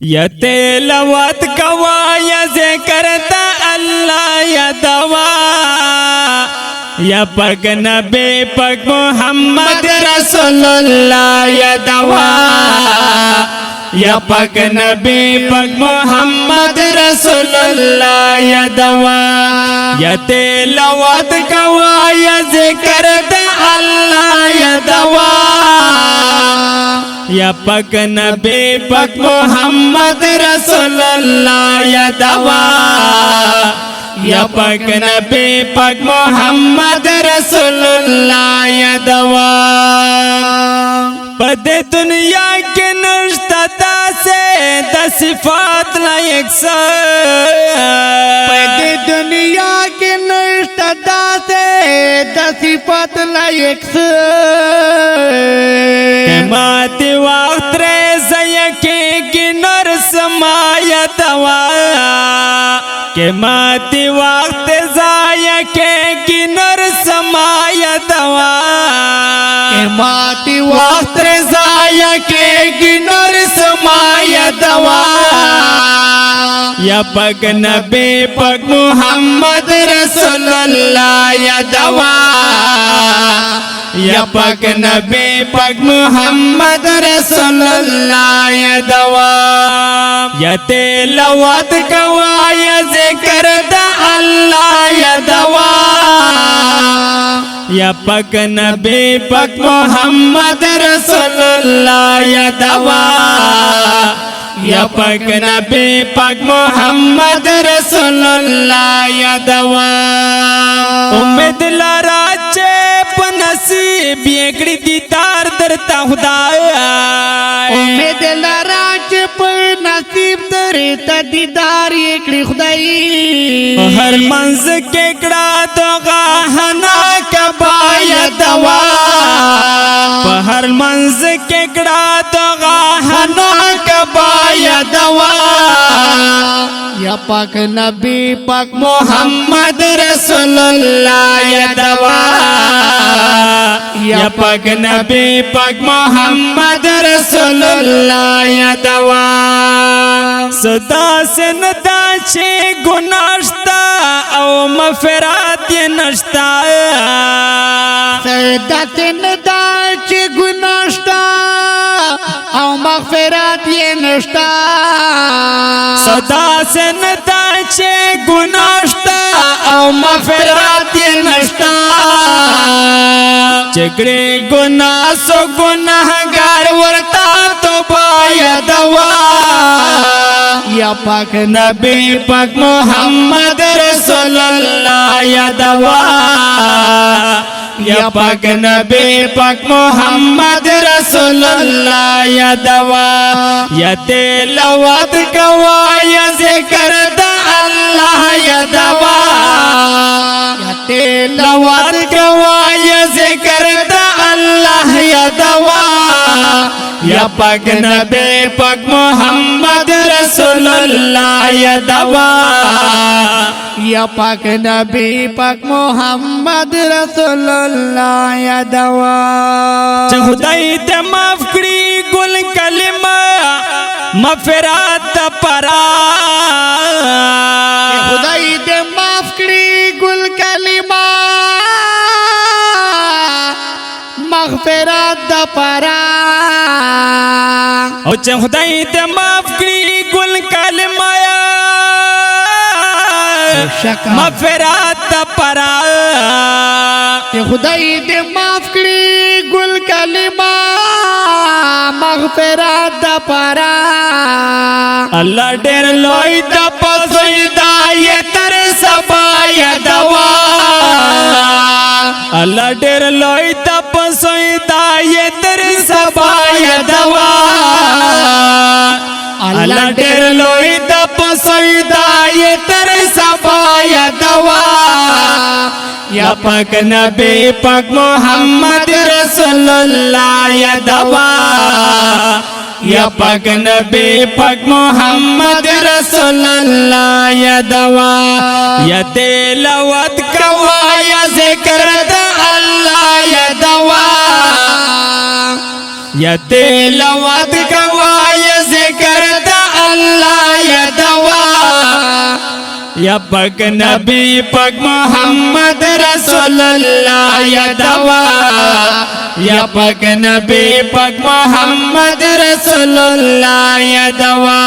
یا تلاوت کوا یا ذکر دا اللہ یا دوا یا پاک نبی پاک محمد رسول اللہ یا دوا یا پاک نبی پاک محمد رسول اللہ یا دوا یا تلاوت کوا یا ذکر دا اللہ یا دوا یا پاک نبی پاک محمد رسول اللہ یا دوا یا پاک نبی پاک محمد رسول اللہ یا دوا پدے دنیا کے نشتا دا سے دا صفات لائق سا پدے دنیا کے نشتا دا سے دا صفات لائق سا ماتی وقت ریزا یکی کی نرس مایا دوا کہ ماتی وقت زایکی کی نرس مایا دوا کہ ماتی وقت زایکی کی نرس مایا دوا یا پاک نبی پاک محمد رسول اللہ یا دوا یا پاک نبی پاک محمد رسول اللہ یا دوا یا تلاوت کوا یا ذکر دا اللہ یا دوا یا پاک نبی پاک محمد رسول اللہ یا دوا یا پاک نبی پاک محمد رسول اللہ یا دوا امید لارا چپ نصیب یکڑی دیدار درتا خدایا امید لارا چپ نصیب درتا دیدار یکڑی خدای ہر منز کیکڑا تو غاہنا کبایا دوا ہر منز کیکڑا تو غاہنا کبایا دوا یا پاک نبی پاک محمد رسول اللہ یا دوا یا پاک نبی پاک محمد رسول اللہ یا دوا صدا سے ندا چھے گناشتا او مغفرات یہ نشتا صدا سے ندا چھے گناشتا او مغفرات یہ نشتا صدا سے ندا چھے گناشتا او مغفرات یہ نشتا چکڑے گناہ سو گناہگار ورتا تو بایا دوا یا پاک نبی پاک محمد رسول اللہ یا دوا یا پاک نبی پاک محمد رسول اللہ یا دوا یا تلاوت کوا یا ذکر دا اللہ یا دوا یا تلاوت کوا یا ذکر دا اللہ یا دوا یا پاک نبی پاک محمد رسول اللہ یا دوا یا پاک نبی پاک محمد رسول اللہ یا دوا خدای ته معاف کړي ګل کلمه مغفرات پرا خدای دې معاف کړي ګل کلمه مغفرات د پرا او چې خدای ته معاف کړي ګل کلمه مغفرات پرا کہ خدای دے معاف کری گل کلمہ مغفرات دا پارا اللہ ډیر لوی د پسوی دا یہ تر سبا یا دوا اللہ ډیر لوی د پسوی دا یہ تر سبا یا دوا اللہ ډیر لوی د پسوی دا یہ تر سبا یا دوا یا پاک نبی پاک محمد رسول اللہ یا دوا یا پاک نبی پاک محمد رسول اللہ یا دوا یا تلاوت کوا یا ذکر دا اللہ یا دوا یا تلاوت کوا یا ذکر دا اللہ या पग नबी पग मोहम्मद रसूलुल्लाह या दवा या पग नबी पग मोहम्मद रसूलुल्लाह या दवा